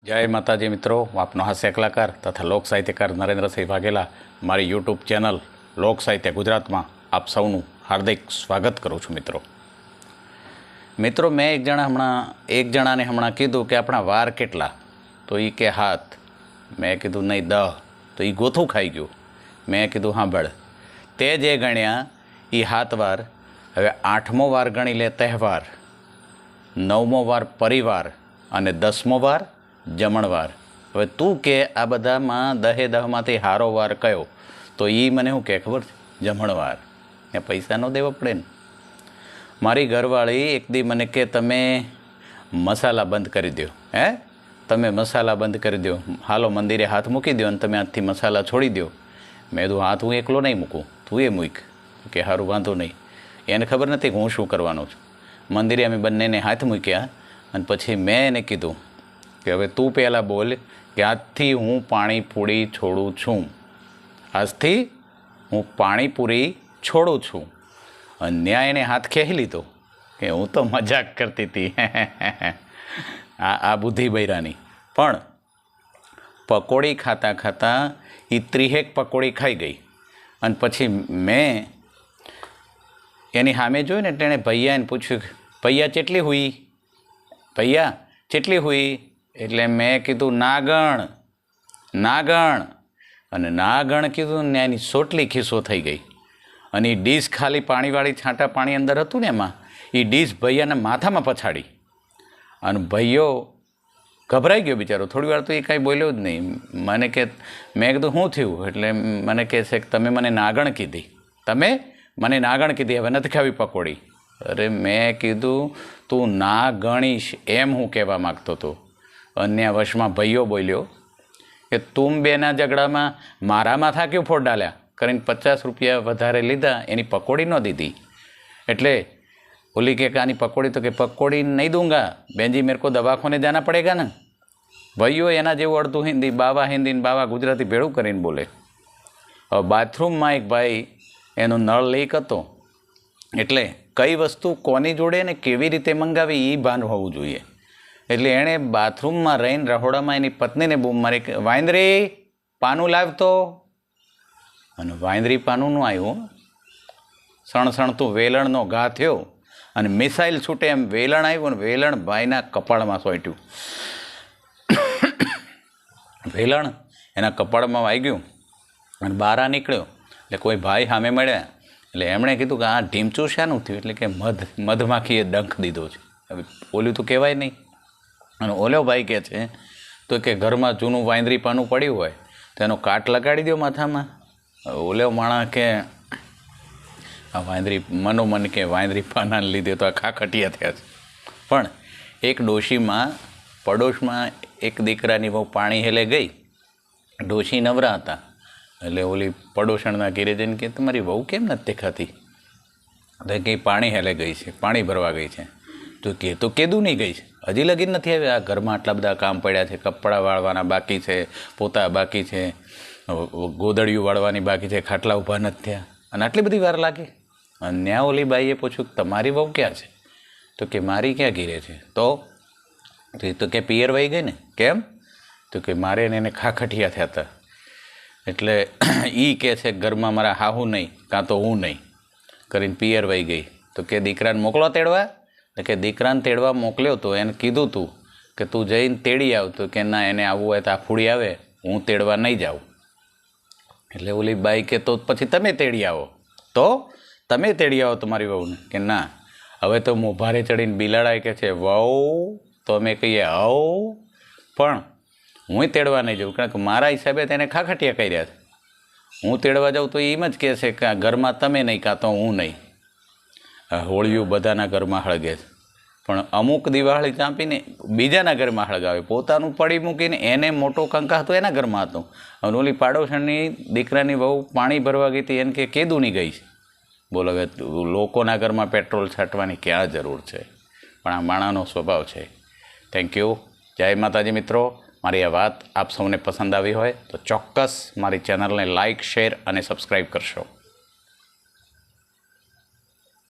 जय माताजी मित्रों, आपनो हास्य कलाकार तथा लोक साहित्यकार नरेन्द्रसिंह वाघेला मारी यूट्यूब चेनल लोक साहित्य गुजरात में आप सौનું हार्दिक स्वागत करूँ छूँ। मित्रों मैं एक जणा ने हमणा कीधुं कि अपना वार केटला, तो ये के हाथ। मैं कीधुं नहीं 10, तो ये गोथुं खाई गयुं। मैं कीधुं सांभळ, ते जे गण्या ये 7 वार। हवे 8मो वार गणी ले तहेवार, 9मो वार परिवार अने 10मो वार जमणवार। हवे तू के आ बधामां 10 मांथी हारो वार कयो, तो ये मने शुं के खबर छे? जमणवार। ने पैसा न देवा पड़े ने। मारी घरवाળી एक दी मने के तमे मसाला बंद करी दो। हे तमे मसाला बंद करी दो, हालो मंदिरे हाथ मूकी दो, तमे हाथथी मसाला छोड़ी दो। मैं कीधुं हाथ हूँ एकलो नहीं मूकूँ, तू ए मूक के हारू वांधो नहीं। एने खबर नथी हूँ शुं करवानो छुं। मंदिरे अमे बंनेने हाथ मूक्या अने पछी मैं एने कीधुं कि हवे तू पहला बोल कि आजथी हूँ पाणीपूरी छोड़ू छूँ। आजथी हूँ पाणीपूरी छोड़ू छूँ। अन्याय एने हाथ खेही लीधो कि हूँ तो मजाक करती थी। आ बुद्धि बૈરાની। पण पकोड़ी खाता खाता ये 30 पकोड़ी खाई गई अने पछी मैं एनी सामे जोई ने तेणे भैयाने पूछ्युं, भैया चेटली हुई? भैया चेटली हुई? एटले मैं कीधुं नागण नागण अने नागण कीधुं ने एनी सोटली खीसो थई गई। अने डीश खाली पाणीवाળી छांटा पाणी अंदर हतुं ने एमां ए डीश भैयाने माथामां पछाड़ी अने भैयो गभराई गयो बिचारो। थोड़ी वार तो ये कांई बोल्यो ज नहीं। मने के मैं कीधुं शुं थयुं? एटले मने कहे छे के तमे मने नागण कीधी, तमे मने नागण कीधी, हवे नथी खावी पकोड़ी। अरे मैं कीधुं तू ना गणीश एम हूँ कहेवा मागतो तो। अन्य वशमां भैयो बोल्यो कि तुम बेना झगड़ामां मारा माथा क्यों फोड़ डाल्या करीने 50 रुपया वधारे लीधा, एनी पकोड़ी न दीधी। एटले ओली के आनी पकोड़ी, तो कि पकोड़ी नहीं दूंगा बेनजी, मेरे को दवाखाने जाना पड़ेगा ना। भाईओ एना जेवुं अर्धुं हिंदी, बावा हिंदी ने बावा गुजराती भेड़ुं करीने बोले। हवे बाथरूम में एक भाई एनो नळ लीक हतो, एटले कई वस्तु कोनी जोड़े ने केवी रीते मंगावी ए भान होवुं जोईए। एटले एणे बाथरूम में रहीने रहोड़ामां एनी पत्नीने बूम मारी के वांदरी पानू लावतो। अने वांदरी पानू न आव्युं। सणसणतुं वेलणनो घा थयो अने मिसाइल छूटे एम वेलण आव्युं, वेलण भाईना कपाळमां सोंट्युं। वेलण एना कपाळमां वाग्युं अने बहार निकळ्यो। એટલે કોઈ ભાઈ સામે મળ્યા એટલે એમણે કીધું કે આ ઢીમચું શાનું થયું? એટલે કે મધમાખીએ ડંખ દીધો છે। હવે ઓલું તો કહેવાય નહીં। અને ઓલો ભાઈ કહે છે તો કે ઘરમાં જૂનું વાંદરી પાનું પડ્યું હોય તો એનો કાટ લગાડી દો માથામાં। ઓલો માણસ કે આ વાંદરી મનોમન કે વાંદરી પાનાને લીધે તો આ ખાખટિયા થયા છે। પણ એક ડોશીમાં પડોશમાં એક દીકરાની બહુ પાણી હેલે ગઈ। ડોશી નવરા હતા એટલે ઓલી પડોશણના ઘેરે જઈને કે તમારી વહુ કેમ નથી દેખાતી? તો કંઈ પાણી હેલે ગઈ છે, પાણી ભરવા ગઈ છે। તો કેદું નહીં ગઈ છે? હજી લગી નથી આવી। આ ઘરમાં આટલા બધા કામ પડ્યા છે, કપડાં વાળવાના બાકી છે, પોતા બાકી છે, ગોદડિયું વાળવાની બાકી છે, ખાટલા ઊભા નથી થયા અને આટલી બધી વાર લાગી। અને ત્યાં ઓલી બાઈએ પૂછ્યું તમારી વહુ ક્યાં છે? તો કે મારી ક્યાં ઘેરે છે? તો કે પિયર વહી ગઈ ને। કેમ? તો કે મારે એને ખાખટિયા થયા હતા। એટલે એ કહે છે ઘરમાં મારા હાહુ નહીં કાં તો હું નહીં કરીને પિયર વહી ગઈ। તો કે દીકરાને મોકલો તેડવા? તો કે દીકરાને તેડવા મોકલ્યો તો એને કીધું તું કે તું જઈને તેડી આવ। તો કે ના, એને આવવું હોય તો આ ફૂડી આવે, હું તેડવા નહીં જાઉં। એટલે ઓલી બાઈ કે તો પછી તમે તેડી આવો। તો તમે તેડી આવો તમારી વહુને? કે ના, હવે તો મોભારે ચડીને બિલાડાએ કે છે વહુ, તો અમે કહીએ હવ, પણ હું તેડવા નહીં જાઉં કારણ કે મારા હિસાબે તેને ખાખટિયા કર્યા છે। હું તેડવા જાઉં તો એમ જ કહે છે કે આ ઘરમાં તમે નહીં કાં તો હું નહીં। હોળિયું બધાના ઘરમાં હળગે છે, પણ અમુક દિવાળી ચાંપીને બીજાના ઘરમાં હળગાવે। પોતાનું પડી મૂકીને એને મોટો કંકાસ તો એના ઘરમાં હતો। અને ઓલી પાડોશણની દીકરાની વહુ પાણી ભરવા ગઈ હતી એને કે કેદુની ગઈ છે? બોલો, હવે લોકોના ઘરમાં પેટ્રોલ છાંટવાની ક્યાં જરૂર છે? પણ આ માણાનો સ્વભાવ છે। Thank you. જય માતાજી મિત્રો। મારી આ વાત આપ સૌને પસંદ આવી હોય તો ચોક્કસ મારી ચેનલને લાઇક, શેર અને સબસ્ક્રાઈબ કરશો।